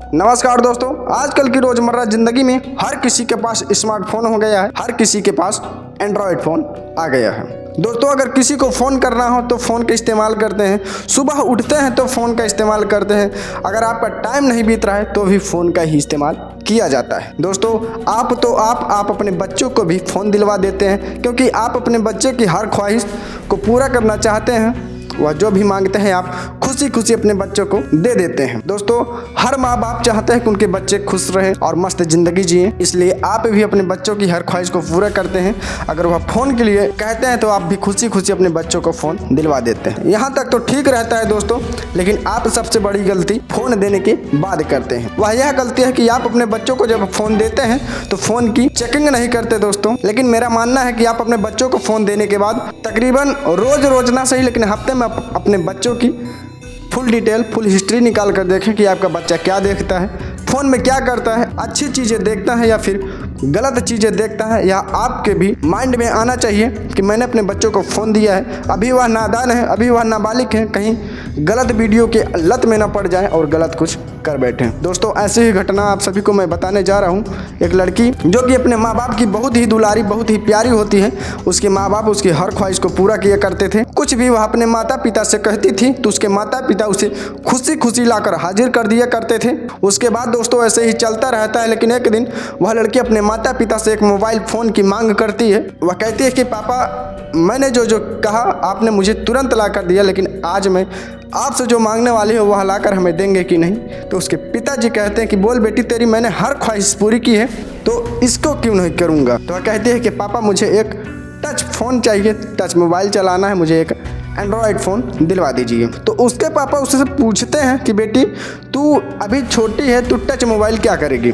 नमस्कार दोस्तों, आजकल की रोजमर्रा जिंदगी में हर किसी के पास स्मार्टफोन हो गया है, हर किसी के पास एंड्रॉयड फोन आ गया है। दोस्तों, अगर किसी को फ़ोन करना हो तो फ़ोन का इस्तेमाल करते हैं, सुबह उठते हैं तो फ़ोन का इस्तेमाल करते हैं, अगर आपका टाइम नहीं बीत रहा है तो भी फ़ोन का ही इस्तेमाल किया जाता है। दोस्तों, आप अपने बच्चों को भी फ़ोन दिलवा देते हैं क्योंकि आप अपने बच्चे की हर ख्वाहिश को पूरा करना चाहते हैं। वह जो भी मांगते हैं आप खुशी खुशी अपने बच्चों को दे देते हैं। दोस्तों, हर माँ बाप चाहते हैं कि उनके बच्चे खुश रहें और मस्त जिंदगी जिए, इसलिए आप भी अपने बच्चों की हर ख्वाहिश को पूरा करते हैं। अगर वह फ़ोन के लिए कहते हैं तो आप भी खुशी खुशी अपने बच्चों को फ़ोन दिलवा देते हैं। यहाँ तक तो ठीक रहता है दोस्तों, लेकिन आप सबसे बड़ी गलती फ़ोन देने के बाद करते हैं। वह यह गलती है कि आप अपने बच्चों को जब फ़ोन देते हैं तो फ़ोन की चेकिंग नहीं करते दोस्तों। लेकिन मेरा मानना है कि आप अपने बच्चों को फ़ोन देने के बाद तकरीबन रोज़ ना सही लेकिन हफ्ते में अपने बच्चों की फुल डिटेल, फुल हिस्ट्री निकाल कर देखें कि आपका बच्चा क्या देखता है, फ़ोन में क्या करता है, अच्छी चीज़ें देखता है या फिर गलत चीज़ें देखता है। या आपके भी माइंड में आना चाहिए कि मैंने अपने बच्चों को फ़ोन दिया है, अभी वह नादान है, अभी वह नाबालिग है, कहीं गलत वीडियो के लत में ना पड़ जाए और गलत कुछ कर बैठे। दोस्तों, ऐसी ही घटना आप सभी को मैं बताने जा रहा हूँ। एक लड़की जो कि अपने माँ बाप की बहुत ही दुलारी, बहुत ही प्यारी होती है, उसके माँ बाप उसकी हर ख्वाहिश को पूरा किया करते थे। कुछ भी वह अपने माता पिता से कहती थी तो उसके माता पिता उसे खुशी खुशी लाकर हाजिर कर दिया करते थे। उसके बाद दोस्तों ऐसे ही चलता रहता है, लेकिन एक दिन वह लड़की अपने माता पिता से एक मोबाइल फ़ोन की मांग करती है। वह कहती है कि पापा, मैंने जो कहा आपने मुझे तुरंत ला कर दिया, लेकिन आज मैं आपसे जो मांगने वाली हो वह लाकर हमें देंगे कि नहीं। तो उसके पिताजी कहते हैं कि बोल बेटी, तेरी मैंने हर ख्वाहिश पूरी की है तो इसको क्यों नहीं करूँगा। तो वह कहती है कि पापा, मुझे एक टच फ़ोन चाहिए, टच मोबाइल चलाना है, मुझे एक एंड्रॉयड फ़ोन दिलवा दीजिए। तो उसके पापा उससे पूछते हैं कि बेटी, तू अभी छोटी है, तू टच मोबाइल क्या करेगी।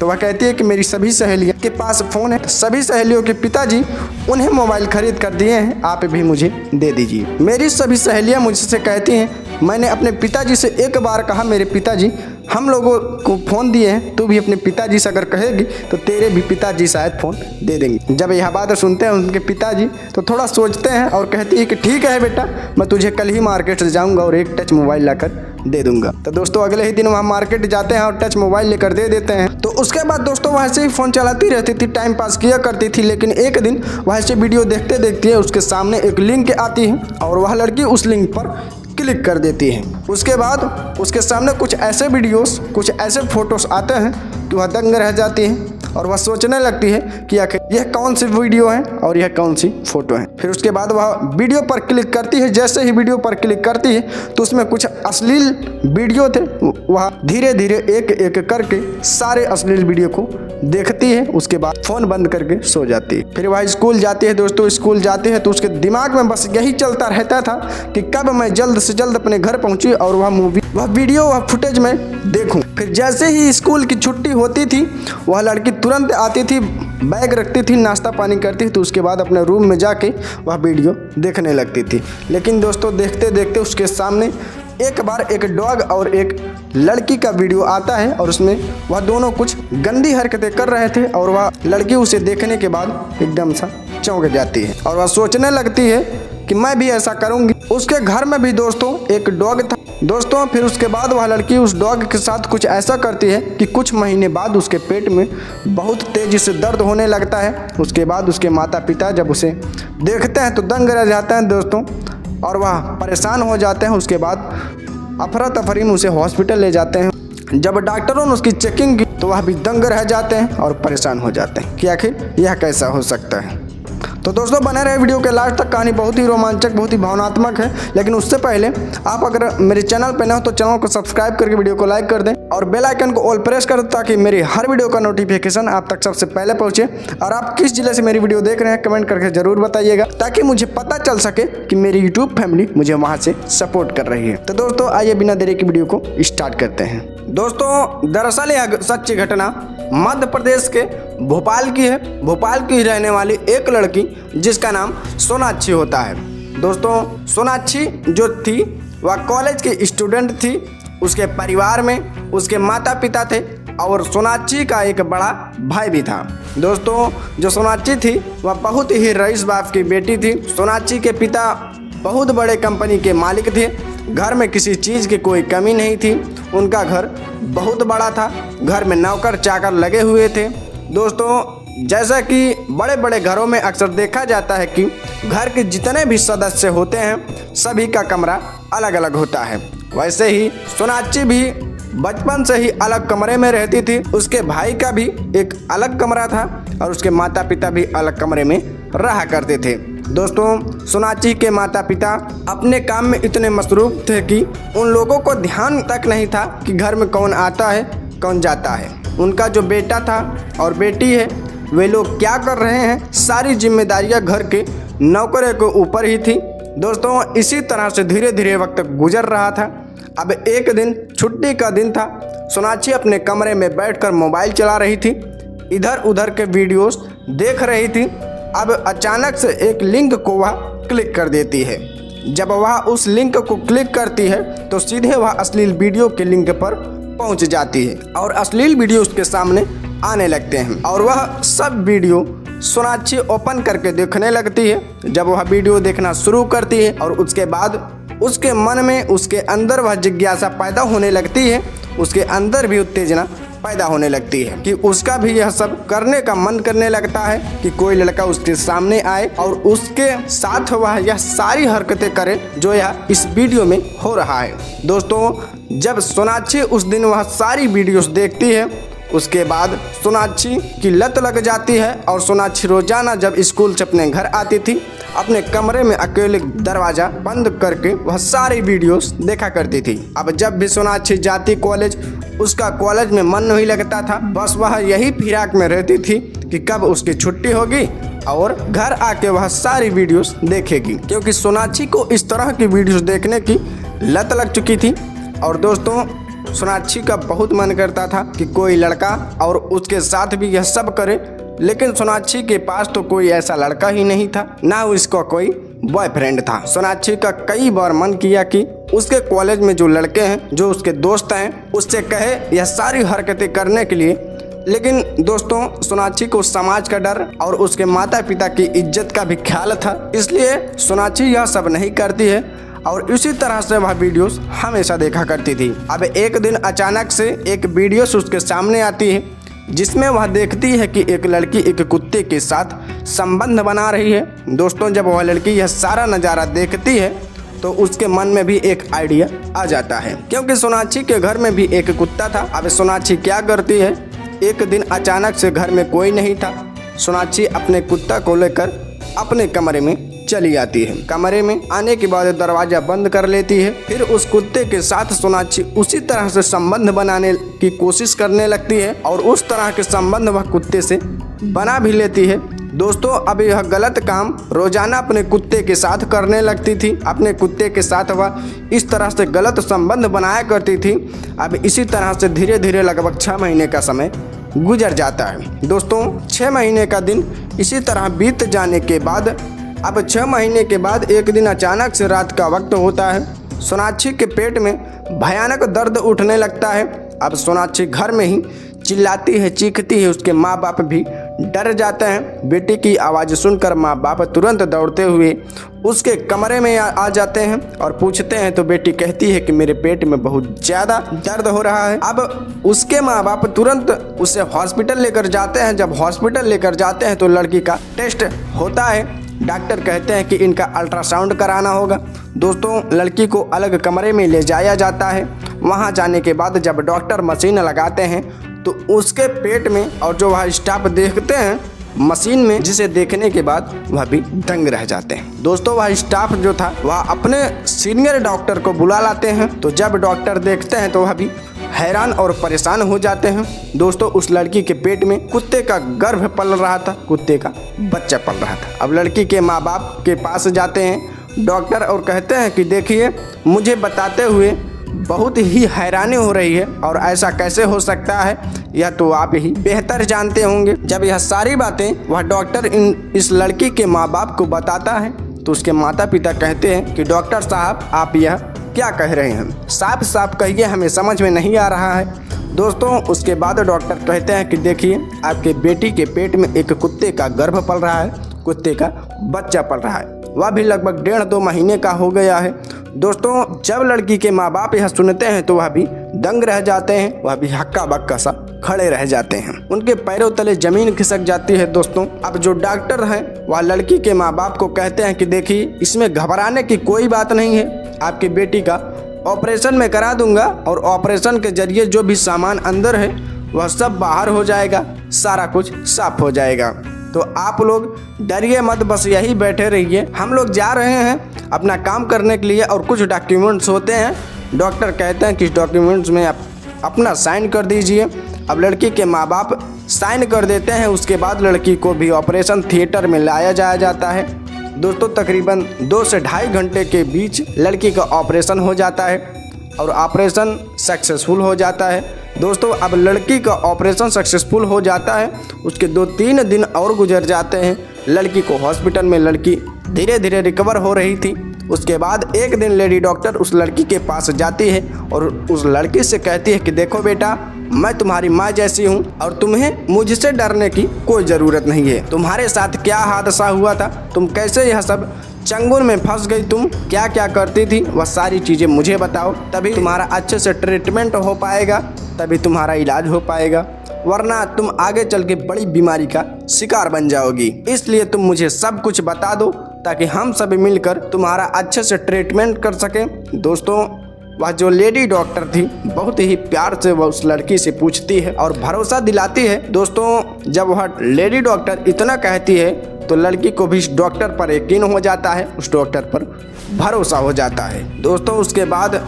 तो वह कहती है कि मेरी सभी सहेलियों के पास फ़ोन है, सभी सहेलियों के पिताजी उन्हें मोबाइल खरीद कर दिए हैं, आप भी मुझे दे दीजिए। मेरी सभी सहेलियां मुझसे कहती हैं, मैंने अपने पिताजी से एक बार कहा, मेरे पिताजी हम लोगों को फ़ोन दिए हैं, तू भी अपने पिताजी से अगर कहेगी तो तेरे भी पिताजी शायद फ़ोन दे देंगे। जब यह बात सुनते हैं उनके पिताजी तो थोड़ा सोचते हैं और कहती है कि ठीक है बेटा, मैं तुझे कल ही मार्केट से जाऊंगा और एक टच मोबाइल लाकर दे दूंगा। तो दोस्तों अगले ही दिन वहाँ मार्केट जाते हैं और टच मोबाइल लेकर दे देते हैं। तो उसके बाद दोस्तों वह ऐसे ही फ़ोन चलाती रहती थी, टाइम पास किया करती थी। लेकिन एक दिन वह ऐसे वीडियो देखते देखते उसके सामने एक लिंक आती है और वह लड़की उस लिंक पर क्लिक कर देती है। उसके बाद उसके सामने कुछ ऐसे वीडियोस, कुछ ऐसे फोटोस आते हैं कि वह दंग रह जाती है और वह सोचने लगती है कि आखिर यह कौन सी वीडियो है और यह कौन सी फ़ोटो है। फिर उसके बाद वह वीडियो पर क्लिक करती है। जैसे ही वीडियो पर क्लिक करती है तो उसमें कुछ अश्लील वीडियो थे। वह धीरे धीरे एक एक करके सारे अश्लील वीडियो को देखती है। उसके बाद फ़ोन बंद करके सो जाती है। फिर वह स्कूल जाती है। दोस्तों, स्कूल जाती है तो उसके दिमाग में बस यही चलता रहता था कि कब मैं जल्द से जल्द अपने घर पहुँची और वह वीडियो, वह फुटेज में देखूं। फिर जैसे ही स्कूल की छुट्टी होती थी वह लड़की तुरंत आती थी, बैग रखती थी, नाश्ता पानी करती थी, तो उसके बाद अपने रूम में जाके वह वीडियो देखने लगती थी। लेकिन दोस्तों देखते देखते उसके सामने एक बार एक डॉग और एक लड़की का वीडियो आता है और उसमें वह दोनों कुछ गंदी हरकतें कर रहे थे और वह लड़की उसे देखने के बाद एकदम सा चौंक जाती है और वह सोचने लगती है कि मैं भी ऐसा करूंगी। उसके घर में भी दोस्तों एक डॉग था। दोस्तों, फिर उसके बाद वह लड़की उस डॉग के साथ कुछ ऐसा करती है कि कुछ महीने बाद उसके पेट में बहुत तेज़ी से दर्द होने लगता है। उसके बाद उसके माता पिता जब उसे देखते हैं तो दंग रह जाते हैं दोस्तों और वह परेशान हो जाते हैं। उसके बाद अफरा तफरी में उसे हॉस्पिटल ले जाते हैं। जब डॉक्टरों ने उसकी चेकिंग की तो वह भी दंग रह जाते हैं और परेशान हो जाते हैं कि आखिर यह कैसा हो सकता है। तो दोस्तों बने रहे वीडियो के लास्ट तक, कहानी बहुत ही रोमांचक, बहुत ही भावनात्मक है। लेकिन उससे पहले आप अगर मेरे चैनल पर न हो तो चैनल को सब्सक्राइब करके वीडियो को लाइक कर दें और बेल आइकन को ऑल प्रेस कर दें ताकि मेरी हर वीडियो का नोटिफिकेशन आप तक सबसे पहले पहुंचे। और आप किस जिले से मेरी वीडियो देख रहे हैं कमेंट करके जरूर बताइएगा ताकि मुझे पता चल सके कि मेरी यूट्यूब फैमिली मुझे वहाँ से सपोर्ट कर रही है। तो दोस्तों आइए बिना देरी की वीडियो को स्टार्ट करते हैं। दोस्तों दरअसल यह सच्ची घटना मध्य प्रदेश के भोपाल की है। भोपाल की रहने वाली एक लड़की जिसका नाम सोनाक्षी होता है। दोस्तों सोनाक्षी जो थी वह कॉलेज की स्टूडेंट थी। उसके परिवार में उसके माता पिता थे और सोनाक्षी का एक बड़ा भाई भी था। दोस्तों जो सोनाक्षी थी वह बहुत ही रईस बाप की बेटी थी। सोनाक्षी के पिता बहुत बड़े कंपनी के मालिक थे। घर में किसी चीज़ की कोई कमी नहीं थी। उनका घर बहुत बड़ा था, घर में नौकर चाकर लगे हुए थे। दोस्तों, जैसा कि बड़े बड़े घरों में अक्सर देखा जाता है कि घर के जितने भी सदस्य होते हैं सभी का कमरा अलग अलग होता है, वैसे ही सोनाक्षी भी बचपन से ही अलग कमरे में रहती थी। उसके भाई का भी एक अलग कमरा था और उसके माता पिता भी अलग कमरे में रहा करते थे। दोस्तों, सोनाक्षी के माता पिता अपने काम में इतने मसरूफ थे कि उन लोगों को ध्यान तक नहीं था कि घर में कौन आता है कौन जाता है। उनका जो बेटा था और बेटी है वे लोग क्या कर रहे हैं, सारी जिम्मेदारियां घर के नौकरों के ऊपर ही थी। दोस्तों, इसी तरह से धीरे धीरे वक्त गुजर रहा था। अब एक दिन छुट्टी का दिन था। सोनाक्षी अपने कमरे में बैठकर मोबाइल चला रही थी, इधर उधर के वीडियोस देख रही थी। अब अचानक से एक लिंक को वह क्लिक कर देती है। जब वह उस लिंक को क्लिक करती है तो सीधे वह अश्लील वीडियो के लिंक पर पहुंच जाती है और अश्लील वीडियो उसके सामने आने लगते हैं और वह सब वीडियो सोनाक्षी ओपन करके देखने लगती है। जब वह वीडियो देखना शुरू करती है और उसके बाद उसके मन में, उसके अंदर वह जिज्ञासा पैदा होने लगती है, उसके अंदर भी उत्तेजना पैदा होने लगती है कि उसका भी यह सब करने का मन करने लगता है कि कोई लड़का उसके सामने आए और उसके साथ वह यह सारी हरकतें करे जो यह इस वीडियो में हो रहा है। दोस्तों, जब सोनाक्षी उस दिन वह सारी वीडियोस देखती है उसके बाद सोनाक्षी की लत लग जाती है और सोनाक्षी रोजाना जब स्कूल से अपने घर आती थी अपने कमरे में अकेले दरवाज़ा बंद करके वह सारी वीडियोस देखा करती थी। अब जब भी सोनाक्षी जाती कॉलेज, उसका कॉलेज में मन नहीं लगता था, बस वह यही फिराक में रहती थी कि कब उसकी छुट्टी होगी और घर आके वह सारी वीडियोस देखेगी, क्योंकि सोनाक्षी को इस तरह की वीडियोस देखने की लत लग चुकी थी। और दोस्तों, सोनाक्षी का बहुत मन करता था कि कोई लड़का और उसके साथ भी यह सब करे, लेकिन सोनाक्षी के पास तो कोई ऐसा लड़का ही नहीं था, ना उसका कोई बॉयफ्रेंड था। सोनाक्षी का कई बार मन किया कि उसके कॉलेज में जो लड़के हैं, जो उसके दोस्त हैं, उससे कहे यह सारी हरकतें करने के लिए, लेकिन दोस्तों सोनाक्षी को समाज का डर और उसके माता पिता की इज्जत का भी ख्याल था, इसलिए सोनाक्षी यह सब नहीं करती है और इसी तरह से वह वीडियोस हमेशा देखा करती थी। अब एक दिन अचानक से एक वीडियोस उसके सामने आती है जिसमें वह देखती है कि एक लड़की एक कुत्ते के साथ संबंध बना रही है। दोस्तों, जब वह लड़की यह सारा नज़ारा देखती है तो उसके मन में भी एक आइडिया आ जाता है, क्योंकि सोनाक्षी के घर में भी एक कुत्ता था। अब सोनाक्षी क्या करती है, एक दिन अचानक से घर में कोई नहीं था, सोनाक्षी अपने कुत्ता को लेकर अपने कमरे में चली आती है। कमरे में आने के बाद दरवाजा बंद कर लेती है। फिर उस कुत्ते के साथ सोनाक्षी उसी तरह से संबंध बनाने की कोशिश करने लगती है और उस तरह के संबंध वह कुत्ते से बना भी लेती है। दोस्तों, अब यह गलत काम रोजाना अपने कुत्ते के साथ करने लगती थी। अपने कुत्ते के साथ वह इस तरह से गलत संबंध बनाया करती थी। अब इसी तरह से धीरे धीरे लगभग 6 महीने का समय गुजर जाता है। दोस्तों, 6 महीने का दिन इसी तरह बीत जाने के बाद अब 6 महीने के बाद एक दिन अचानक से रात का वक्त होता है। सोनाक्षी के पेट में भयानक दर्द उठने लगता है। अब सोनाक्षी घर में ही चिल्लाती है, चीखती है। उसके माँ बाप भी डर जाते हैं। बेटी की आवाज़ सुनकर माँ बाप तुरंत दौड़ते हुए उसके कमरे में आ जाते हैं और पूछते हैं तो बेटी कहती है कि मेरे पेट में बहुत ज़्यादा दर्द हो रहा है। अब उसके माँ बाप तुरंत उसे हॉस्पिटल लेकर जाते हैं। जब हॉस्पिटल लेकर जाते हैं तो लड़की का टेस्ट होता है। डॉक्टर कहते हैं कि इनका अल्ट्रासाउंड कराना होगा। दोस्तों, लड़की को अलग कमरे में ले जाया जाता है। वहां जाने के बाद जब डॉक्टर मशीन लगाते हैं तो उसके पेट में और जो वह स्टाफ देखते हैं मशीन में, जिसे देखने के बाद वह भी दंग रह जाते हैं। दोस्तों, वह स्टाफ जो था वह अपने सीनियर डॉक्टर को बुला लाते हैं। तो जब डॉक्टर देखते हैं तो वह भी हैरान और परेशान हो जाते हैं। दोस्तों, उस लड़की के पेट में कुत्ते का गर्भ पल रहा था, कुत्ते का बच्चा पल रहा था। अब लड़की के माँ बाप के पास जाते हैं डॉक्टर और कहते हैं कि देखिए, मुझे बताते हुए बहुत ही हैरानी हो रही है और ऐसा कैसे हो सकता है, यह तो आप ही बेहतर जानते होंगे। जब यह सारी बातें वह डॉक्टर इस लड़की के माँ बाप को बताता है तो उसके माता पिता कहते हैं कि डॉक्टर साहब, आप यह क्या कह रहे हैं, साफ साफ कहिए, हमें समझ में नहीं आ रहा है। दोस्तों, उसके बाद डॉक्टर कहते हैं कि देखिए, आपके बेटी के पेट में एक कुत्ते का गर्भ पल रहा है, कुत्ते का बच्चा पल रहा है, वह भी लगभग 1.5-2 महीने का हो गया है। दोस्तों जब लड़की के माँ बाप यह सुनते हैं तो वह भी दंग रह जाते हैं, वह भी हक्का बक्का सा खड़े रह जाते हैं, उनके पैरों तले जमीन खिसक जाती है। दोस्तों अब जो डॉक्टर हैं वह लड़की के माँ बाप को कहते हैं कि देखिए इसमें घबराने की कोई बात नहीं है, आपकी बेटी का ऑपरेशन मैं करा दूंगा और ऑपरेशन के जरिए जो भी सामान अंदर है वह सब बाहर हो जाएगा, सारा कुछ साफ हो जाएगा। तो आप लोग डरिए मत, बस यही बैठे रहिए, हम लोग जा रहे हैं अपना काम करने के लिए और कुछ डॉक्यूमेंट्स होते हैं, डॉक्टर कहते हैं कि इस डॉक्यूमेंट्स में आप अपना साइन कर दीजिए। अब लड़की के माँ बाप साइन कर देते हैं, उसके बाद लड़की को भी ऑपरेशन थिएटर में लाया जाता है। दोस्तों तकरीबन 2 से ढाई घंटे के बीच लड़की का ऑपरेशन हो जाता है और ऑपरेशन सक्सेसफुल हो जाता है। दोस्तों अब लड़की का ऑपरेशन सक्सेसफुल हो जाता है, उसके 2-3 दिन और गुजर जाते हैं। लड़की को हॉस्पिटल में लड़की धीरे धीरे रिकवर हो रही थी। उसके बाद एक दिन लेडी डॉक्टर उस लड़की के पास जाती है और उस लड़की से कहती है कि देखो बेटा, मैं तुम्हारी माँ जैसी हूँ और तुम्हें मुझसे डरने की कोई ज़रूरत नहीं है। तुम्हारे साथ क्या हादसा हुआ था, तुम कैसे यह सब चंगुल में फंस गई, तुम क्या क्या करती थी, वह सारी चीज़ें मुझे बताओ, तभी तुम्हारा अच्छे से ट्रीटमेंट हो पाएगा, तभी तुम्हारा इलाज हो पाएगा, वरना तुम आगे चल के बड़ी बीमारी का शिकार बन जाओगी। इसलिए तुम मुझे सब कुछ बता दो ताकि हम सभी मिलकर तुम्हारा अच्छे से ट्रीटमेंट कर सकें। दोस्तों वह जो लेडी डॉक्टर थी बहुत ही प्यार से वह उस लड़की से पूछती है और भरोसा दिलाती है। दोस्तों जब वह लेडी डॉक्टर इतना कहती है तो लड़की को भी इस डॉक्टर पर यकीन हो जाता है, उस डॉक्टर पर भरोसा हो जाता है। दोस्तों उसके बाद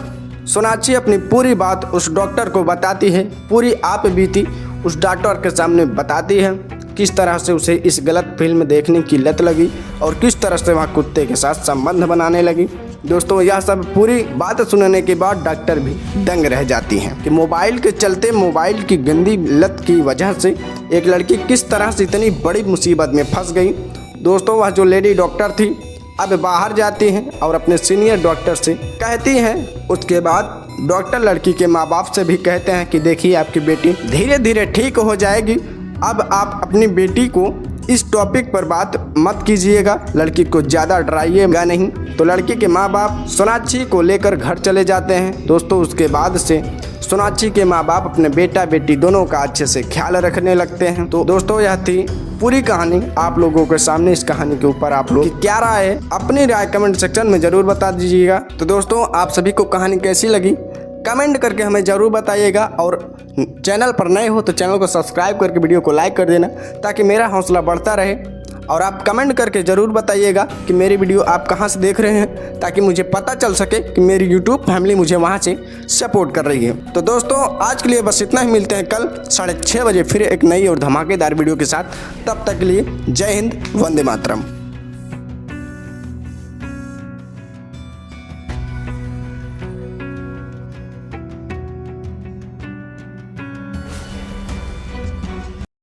सोनाक्षी अपनी पूरी बात उस डॉक्टर को बताती है, पूरी आप बीती उस डॉक्टर के सामने बताती है, किस तरह से उसे इस गलत फिल्म देखने की लत लगी और किस तरह से वह कुत्ते के साथ संबंध बनाने लगी। दोस्तों यह सब पूरी बात सुनने के बाद डॉक्टर भी दंग रह जाती हैं कि मोबाइल के चलते, मोबाइल की गंदी लत की वजह से एक लड़की किस तरह से इतनी बड़ी मुसीबत में फंस गई। दोस्तों वह जो लेडी डॉक्टर थी अब बाहर जाती हैं और अपने सीनियर डॉक्टर से कहती हैं। उसके बाद डॉक्टर लड़की के माँ बाप से भी कहते हैं कि देखिए आपकी बेटी धीरे धीरे ठीक हो जाएगी, अब आप अपनी बेटी को इस टॉपिक पर बात मत कीजिएगा, लड़की को ज़्यादा डराइएगा नहीं। तो लड़की के माँ बाप सोनाक्षी को लेकर घर चले जाते हैं। दोस्तों उसके बाद से सोनाक्षी के माँ बाप अपने बेटा बेटी दोनों का अच्छे से ख्याल रखने लगते हैं। तो दोस्तों यह थी पूरी कहानी आप लोगों के सामने। इस कहानी के ऊपर आप लोग क्या राय है, अपनी राय कमेंट सेक्शन में ज़रूर बता दीजिएगा। तो दोस्तों आप सभी को कहानी कैसी लगी कमेंट करके हमें ज़रूर बताइएगा और चैनल पर नए हो तो चैनल को सब्सक्राइब करके वीडियो को लाइक कर देना ताकि मेरा हौसला बढ़ता रहे। और आप कमेंट करके ज़रूर बताइएगा कि मेरी वीडियो आप कहां से देख रहे हैं ताकि मुझे पता चल सके कि मेरी यूट्यूब फैमिली मुझे वहां से सपोर्ट कर रही है। तो दोस्तों आज के लिए बस इतना ही, मिलते हैं कल 6:30 बजे फिर एक नई और धमाकेदार वीडियो के साथ। तब तक के लिए जय हिंद, वंदे मातरम।